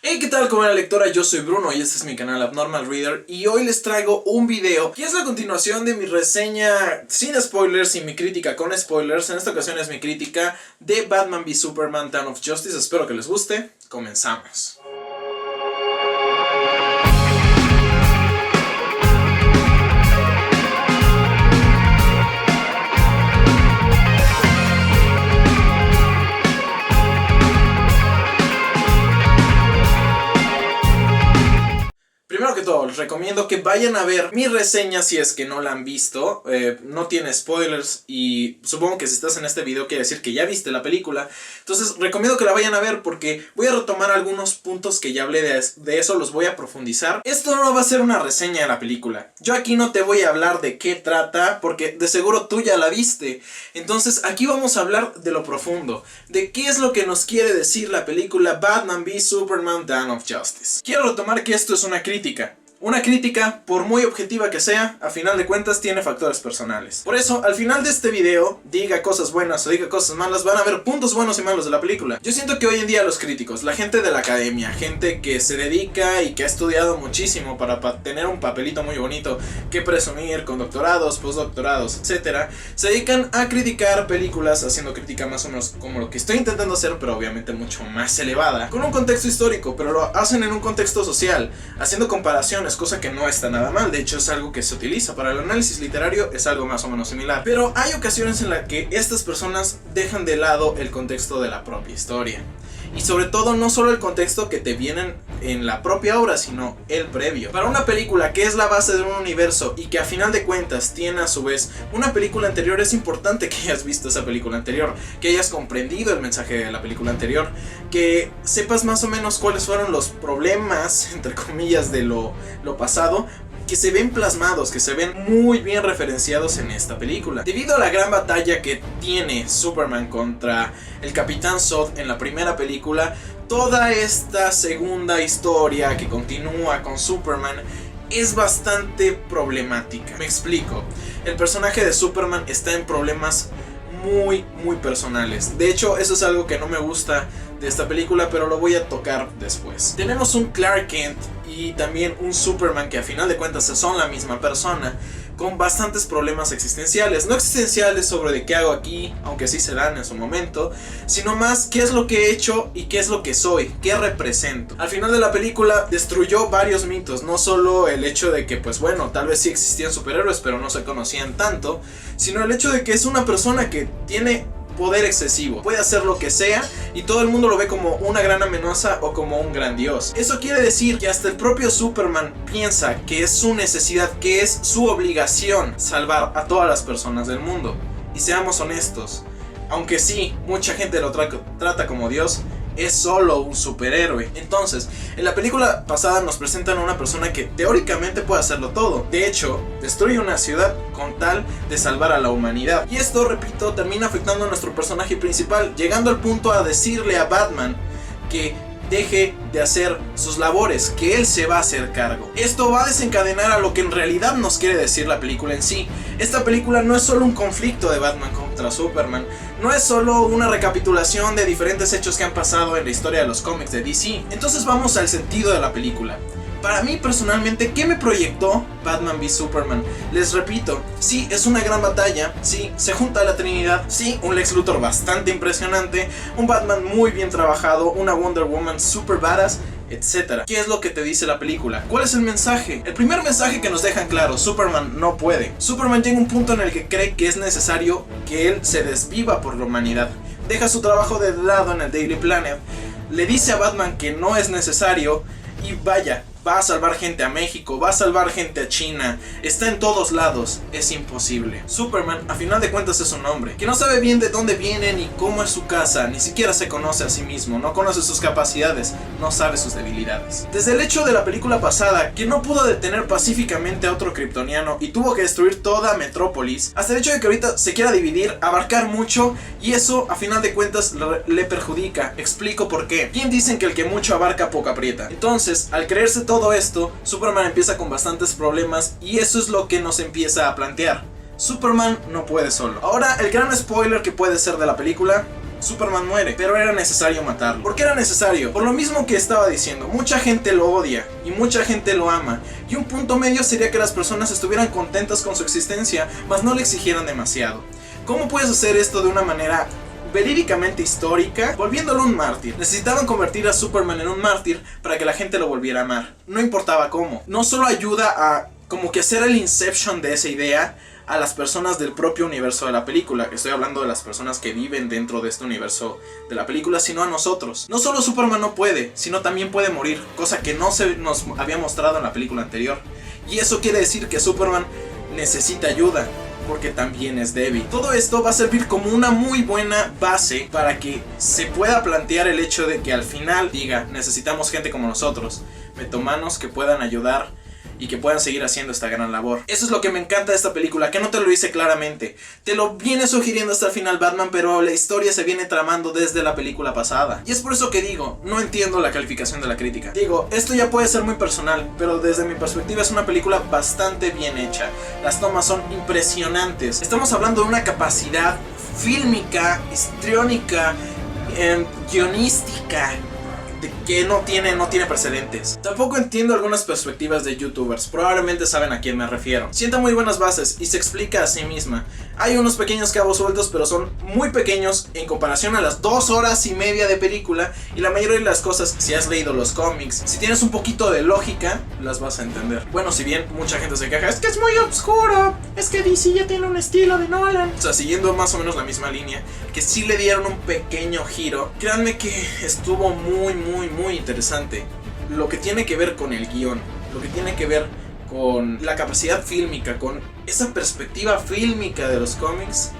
Hey, ¿qué tal, comunidad lectora? Yo soy Bruno y este es mi canal Abnormal Reader y hoy les traigo un video que es la continuación de mi reseña sin spoilers y mi crítica con spoilers. En esta ocasión es mi crítica de Batman v Superman: Dawn of Justice. Espero que les guste. Comenzamos. Primero que todo, les recomiendo que vayan a ver mi reseña si es que no la han visto. No tiene spoilers y supongo que si estás en este video quiere decir que ya viste la película. Entonces recomiendo que la vayan a ver porque voy a retomar algunos puntos que ya hablé de eso, los voy a profundizar. Esto no va a ser una reseña de la película. Yo aquí no te voy a hablar de qué trata porque de seguro tú ya la viste. Entonces aquí vamos a hablar de lo profundo, de qué es lo que nos quiere decir la película Batman v Superman: Dawn of Justice. Quiero retomar que esto es una crítica. Una crítica, por muy objetiva que sea, a final de cuentas tiene factores personales. Por eso, al final de este video, diga cosas buenas o diga cosas malas, van a ver puntos buenos y malos de la película. Yo siento que hoy en día los críticos, la gente de la academia, gente que se dedica y que ha estudiado muchísimo para tener un papelito muy bonito que presumir, con doctorados, postdoctorados, etc., se dedican a criticar películas, haciendo crítica más o menos como lo que estoy intentando hacer, pero obviamente mucho más elevada, con un contexto histórico, pero lo hacen en un contexto social, haciendo comparaciones, cosa que no está nada mal. De hecho es algo que se utiliza para el análisis literario, es algo más o menos similar. Pero hay ocasiones en las que estas personas dejan de lado el contexto de la propia historia. Y sobre todo no solo el contexto que te vienen en la propia obra, sino el previo. Para una película que es la base de un universo y que a final de cuentas tiene a su vez una película anterior, es importante que hayas visto esa película anterior, que hayas comprendido el mensaje de la película anterior, que sepas más o menos cuáles fueron los problemas, entre comillas, de lo pasado, que se ven plasmados, que se ven muy bien referenciados en esta película. Debido a la gran batalla que tiene Superman contra el Capitán Zod en la primera película, toda esta segunda historia que continúa con Superman es bastante problemática. Me explico. El personaje de Superman está en problemas muy personales. De hecho, eso es algo que no me gusta de esta película, pero lo voy a tocar después. Tenemos un Clark Kent y también un Superman que a final de cuentas son la misma persona, con bastantes problemas existenciales. No existenciales sobre de qué hago aquí, aunque sí se dan en su momento, sino más qué es lo que he hecho y qué es lo que soy, qué represento. Al final de la película destruyó varios mitos, no solo el hecho de que pues bueno, tal vez sí existían superhéroes pero no se conocían tanto, sino el hecho de que es una persona que tiene poder excesivo, puede hacer lo que sea y todo el mundo lo ve como una gran amenaza o como un gran dios. Eso quiere decir que hasta el propio Superman piensa que es su necesidad, que es su obligación salvar a todas las personas del mundo. Y seamos honestos, aunque sí, mucha gente lo trata como dios, es solo un superhéroe. Entonces, en la película pasada nos presentan a una persona que teóricamente puede hacerlo todo. De hecho, destruye una ciudad con tal de salvar a la humanidad. Y esto, repito, termina afectando a nuestro personaje principal, llegando al punto a decirle a Batman que deje de hacer sus labores, que él se va a hacer cargo. Esto va a desencadenar a lo que en realidad nos quiere decir la película en sí. Esta película no es solo un conflicto de Batman contra Superman, no es solo una recapitulación de diferentes hechos que han pasado en la historia de los cómics de DC. Entonces vamos al sentido de la película. Para mí personalmente, ¿qué me proyectó Batman v Superman? Les repito, sí, es una gran batalla, sí, se junta la Trinidad, sí, un Lex Luthor bastante impresionante, un Batman muy bien trabajado, una Wonder Woman super badass, etc. ¿Qué es lo que te dice la película? ¿Cuál es el mensaje? El primer mensaje que nos dejan claro: Superman no puede. Superman llega a un punto en el que cree que es necesario que él se desviva por la humanidad. Deja su trabajo de lado en el Daily Planet, le dice a Batman que no es necesario y vaya, va a salvar gente a México, va a salvar gente a China, está en todos lados, es imposible. Superman, a final de cuentas, es un hombre que no sabe bien de dónde viene ni cómo es su casa, ni siquiera se conoce a sí mismo, no conoce sus capacidades, no sabe sus debilidades. Desde el hecho de la película pasada, que no pudo detener pacíficamente a otro kryptoniano y tuvo que destruir toda Metrópolis, hasta el hecho de que ahorita se quiera dividir, abarcar mucho, y eso a final de cuentas le perjudica. Explico por qué. Bien dicen que el que mucho abarca poco aprieta. Entonces, al creerse todo esto, Superman empieza con bastantes problemas y eso es lo que nos empieza a plantear. Superman no puede solo. Ahora, el gran spoiler que puede ser de la película: Superman muere, pero era necesario matarlo. ¿Por qué era necesario? Por lo mismo que estaba diciendo, mucha gente lo odia y mucha gente lo ama, y un punto medio sería que las personas estuvieran contentas con su existencia, mas no le exigieran demasiado. ¿Cómo puedes hacer esto de una manera verídicamente histórica? Volviéndolo un mártir. Necesitaban convertir a Superman en un mártir para que la gente lo volviera a amar. No importaba cómo. No solo ayuda a como que hacer el inception de esa idea a las personas del propio universo de la película. Estoy hablando de las personas que viven dentro de este universo de la película, sino a nosotros. No solo Superman no puede, sino también puede morir, cosa que no se nos había mostrado en la película anterior. Y eso quiere decir que Superman necesita ayuda, porque también es débil. Todo esto va a servir como una muy buena base para que se pueda plantear el hecho de que al final diga, necesitamos gente como nosotros, metomanos que puedan ayudar y que puedan seguir haciendo esta gran labor. Eso es lo que me encanta de esta película, que no te lo dice claramente. Te lo viene sugiriendo hasta el final Batman, pero la historia se viene tramando desde la película pasada. Y es por eso que digo, no entiendo la calificación de la crítica. Digo, esto ya puede ser muy personal, pero desde mi perspectiva es una película bastante bien hecha. Las tomas son impresionantes. Estamos hablando de una capacidad fílmica, histriónica, guionística, que no tiene precedentes. Tampoco entiendo algunas perspectivas de youtubers, probablemente saben a quién me refiero. Sienta muy buenas bases y se explica a sí misma. Hay unos pequeños cabos sueltos, pero son muy pequeños en comparación a las 2 horas y media de película, y la mayoría de las cosas, si has leído los cómics, si tienes un poquito de lógica, las vas a entender. Bueno, si bien mucha gente se queja, es que es muy oscuro, es que DC ya tiene un estilo de Nolan. O sea, siguiendo más o menos la misma línea, que sí le dieron un pequeño giro. Créanme que estuvo muy interesante. Lo que tiene que ver con el guión, lo que tiene que ver con la capacidad fílmica, con esa perspectiva fílmica de los cómics,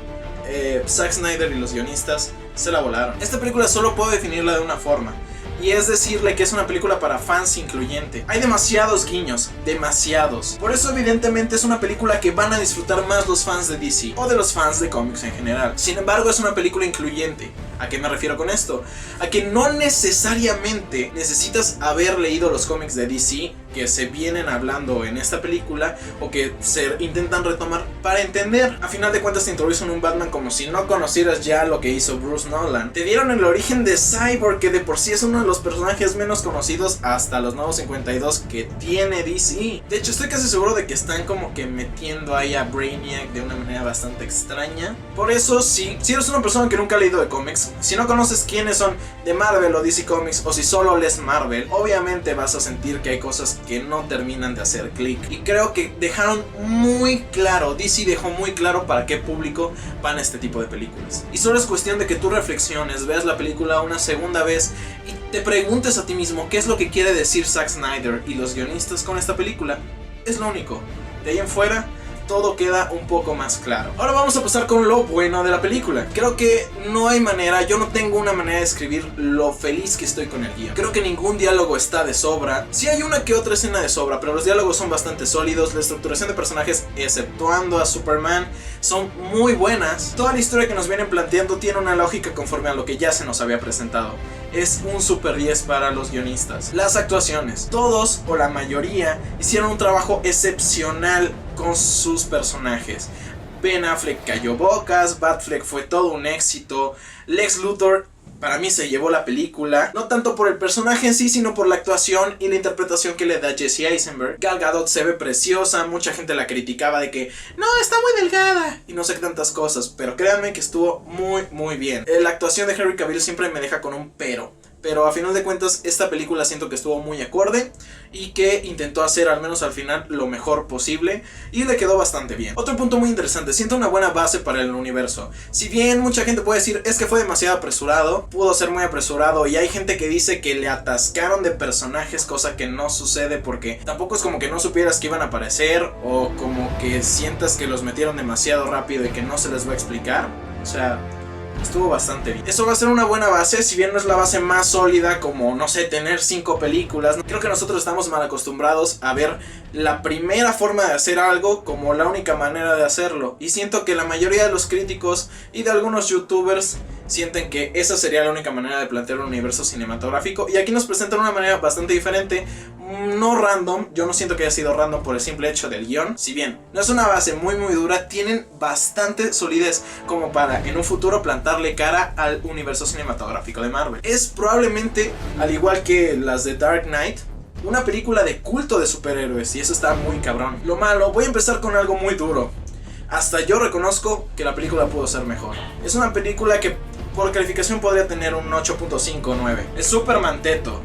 Zack Snyder y los guionistas se la volaron. Esta película solo puedo definirla de una forma, y es decirle que es una película para fans incluyente. Hay demasiados guiños, demasiados. Por eso evidentemente es una película que van a disfrutar más los fans de DC o de los fans de cómics en general. Sin embargo, es una película incluyente. ¿A qué me refiero con esto? A que no necesariamente necesitas haber leído los cómics de DC que se vienen hablando en esta película o que se intentan retomar para entender. A final de cuentas te introducen un Batman como si no conocieras ya lo que hizo Bruce Nolan. Te dieron el origen de Cyborg, que de por sí es uno de los personajes menos conocidos hasta los Nuevos 52 que tiene DC. De hecho, estoy casi seguro de que están como que metiendo ahí a Brainiac de una manera bastante extraña. Por eso, si eres una persona que nunca ha leído de cómics, si no conoces quiénes son de Marvel o DC Comics, o si solo lees Marvel, obviamente vas a sentir que hay cosas que no terminan de hacer clic. Y creo que dejaron muy claro, DC dejó muy claro para qué público van a este tipo de películas. Y solo es cuestión de que tú reflexiones, veas la película una segunda vez y te preguntes a ti mismo qué es lo que quiere decir Zack Snyder y los guionistas con esta película. Es lo único. De ahí en fuera, todo queda un poco más claro. Ahora vamos a pasar con lo bueno de la película. Creo que no hay manera, yo no tengo una manera de describir lo feliz que estoy con el guión. Creo que ningún diálogo está de sobra. Sí hay una que otra escena de sobra, pero los diálogos son bastante sólidos. La estructuración de personajes, exceptuando a Superman, son muy buenas. Toda la historia que nos vienen planteando tiene una lógica conforme a lo que ya se nos había presentado. Es un super 10 para los guionistas. Las actuaciones, todos o la mayoría hicieron un trabajo excepcional con sus personajes. Ben Affleck cayó bocas, Batfleck fue todo un éxito, Lex Luthor para mí se llevó la película, no tanto por el personaje en sí, sino por la actuación y la interpretación que le da Jesse Eisenberg. Gal Gadot se ve preciosa, mucha gente la criticaba de que no, está muy delgada y no sé qué tantas cosas, pero créanme que estuvo muy bien. La actuación de Henry Cavill siempre me deja con un pero a final de cuentas esta película siento que estuvo muy acorde y que intentó hacer al menos al final lo mejor posible y le quedó bastante bien. Otro punto muy interesante, siento una buena base para el universo. Si bien mucha gente puede decir es que fue demasiado apresurado, pudo ser muy apresurado, y hay gente que dice que le atascaron de personajes, cosa que no sucede porque tampoco es como que no supieras que iban a aparecer o como que sientas que los metieron demasiado rápido y que no se les va a explicar. O sea, estuvo bastante bien. Eso va a ser una buena base, si bien no es la base más sólida como, no sé, tener 5 películas. Creo que nosotros estamos mal acostumbrados a ver la primera forma de hacer algo como la única manera de hacerlo. Y siento que la mayoría de los críticos y de algunos youtubers sienten que esa sería la única manera de plantear un universo cinematográfico. Y aquí nos presentan una manera bastante diferente, no random, yo no siento que haya sido random por el simple hecho del guión. Si bien no es una base muy dura, tienen bastante solidez como para en un futuro plantarle cara al universo cinematográfico de Marvel. Es probablemente, al igual que las de Dark Knight, una película de culto de superhéroes, y eso está muy cabrón. Lo malo, voy a empezar con algo muy duro. Hasta yo reconozco que la película pudo ser mejor. Es una película que por calificación podría tener un 8.5 o 9. Es Superman teto.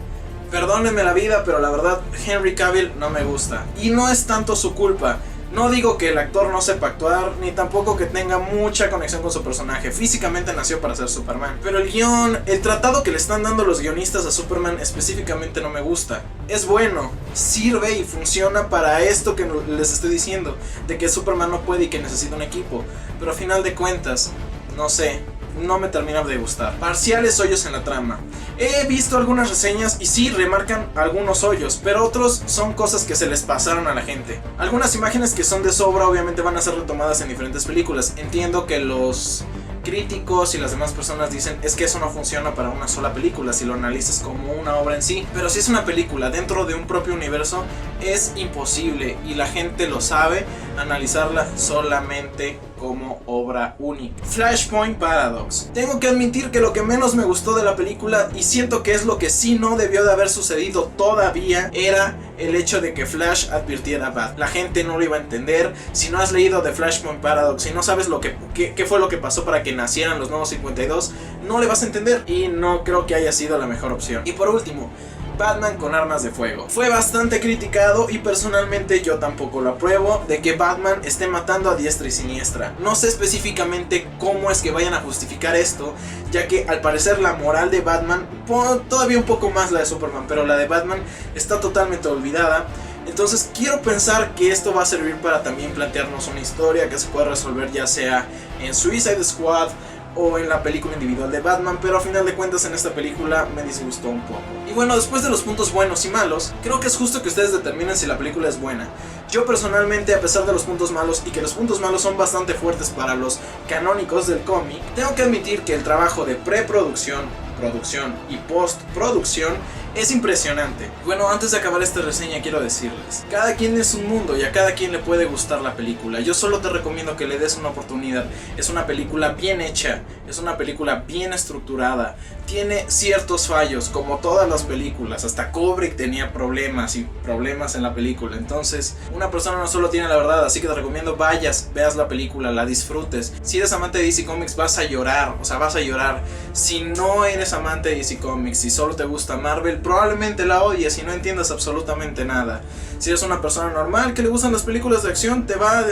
Perdónenme la vida, pero la verdad Henry Cavill no me gusta. Y no es tanto su culpa. No digo que el actor no sepa actuar, ni tampoco que tenga mucha conexión con su personaje. Físicamente nació para ser Superman. Pero el guión, el tratado que le están dando los guionistas a Superman específicamente no me gusta. Es bueno, sirve y funciona para esto que les estoy diciendo, de que Superman no puede y que necesita un equipo. Pero a final de cuentas, no sé, no me termina de gustar. Parciales hoyos en la trama. He visto algunas reseñas y sí remarcan algunos hoyos, pero otros son cosas que se les pasaron a la gente. Algunas imágenes que son de sobra obviamente van a ser retomadas en diferentes películas. Entiendo que los críticos y las demás personas dicen es que eso no funciona para una sola película si lo analizas como una obra en sí, pero si es una película dentro de un propio universo es imposible, y la gente lo sabe, analizarla solamente como obra única. Flashpoint Paradox. Tengo que admitir que lo que menos me gustó de la película, y siento que es lo que sí no debió de haber sucedido todavía, era el hecho de que Flash advirtiera a Bat. La gente no lo iba a entender. Si no has leído The Flashpoint Paradox, si no sabes qué fue lo que pasó para que nacieran los nuevos 52, no le vas a entender, y no creo que haya sido la mejor opción. Y por último, Batman con armas de fuego. Fue bastante criticado y personalmente yo tampoco lo apruebo, de que Batman esté matando a diestra y siniestra. No sé específicamente cómo es que vayan a justificar esto, ya que al parecer la moral de Batman, todavía un poco más la de Superman, pero la de Batman está totalmente olvidada. Entonces quiero pensar que esto va a servir para también plantearnos una historia que se pueda resolver ya sea en Suicide Squad o en la película individual de Batman, pero a final de cuentas en esta película me disgustó un poco. Y bueno, después de los puntos buenos y malos, creo que es justo que ustedes determinen si la película es buena. Yo personalmente, a pesar de los puntos malos, y que los puntos malos son bastante fuertes para los canónicos del cómic, tengo que admitir que el trabajo de preproducción, producción y postproducción es impresionante. Bueno, antes de acabar esta reseña quiero decirles, cada quien es un mundo y a cada quien le puede gustar la película. Yo solo te recomiendo que le des una oportunidad. Es una película bien hecha, es una película bien estructurada, tiene ciertos fallos como todas las películas. Hasta Kubrick tenía problemas en la película. Entonces una persona no solo tiene la verdad, así que te recomiendo veas la película, la disfrutes. Si eres amante de DC Comics vas a llorar, vas a llorar. Si no eres amante de DC Comics, si solo te gusta Marvel, probablemente la odies y no entiendas absolutamente nada. Si eres una persona normal que le gustan las películas de acción,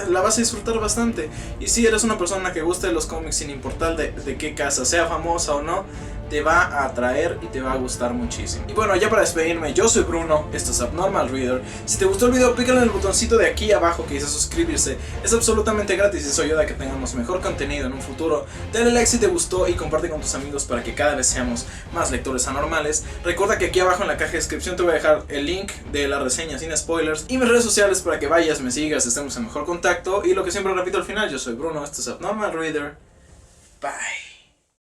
la vas a disfrutar bastante. Y si eres una persona que gusta de los cómics sin importar de qué casa, sea famosa o no, te va a atraer y te va a gustar muchísimo. Y bueno, ya para despedirme, yo soy Bruno, esto es Abnormal Reader. Si te gustó el video, pícale en el botoncito de aquí abajo que dice suscribirse. Es absolutamente gratis y eso ayuda a que tengamos mejor contenido en un futuro. Dale like si te gustó y comparte con tus amigos para que cada vez seamos más lectores anormales. Recuerda que aquí abajo en la caja de descripción te voy a dejar el link de la reseña sin spoilers y mis redes sociales para que vayas, me sigas, estemos en mejor contacto. Y lo que siempre repito al final, yo soy Bruno, esto es Abnormal Reader. Bye.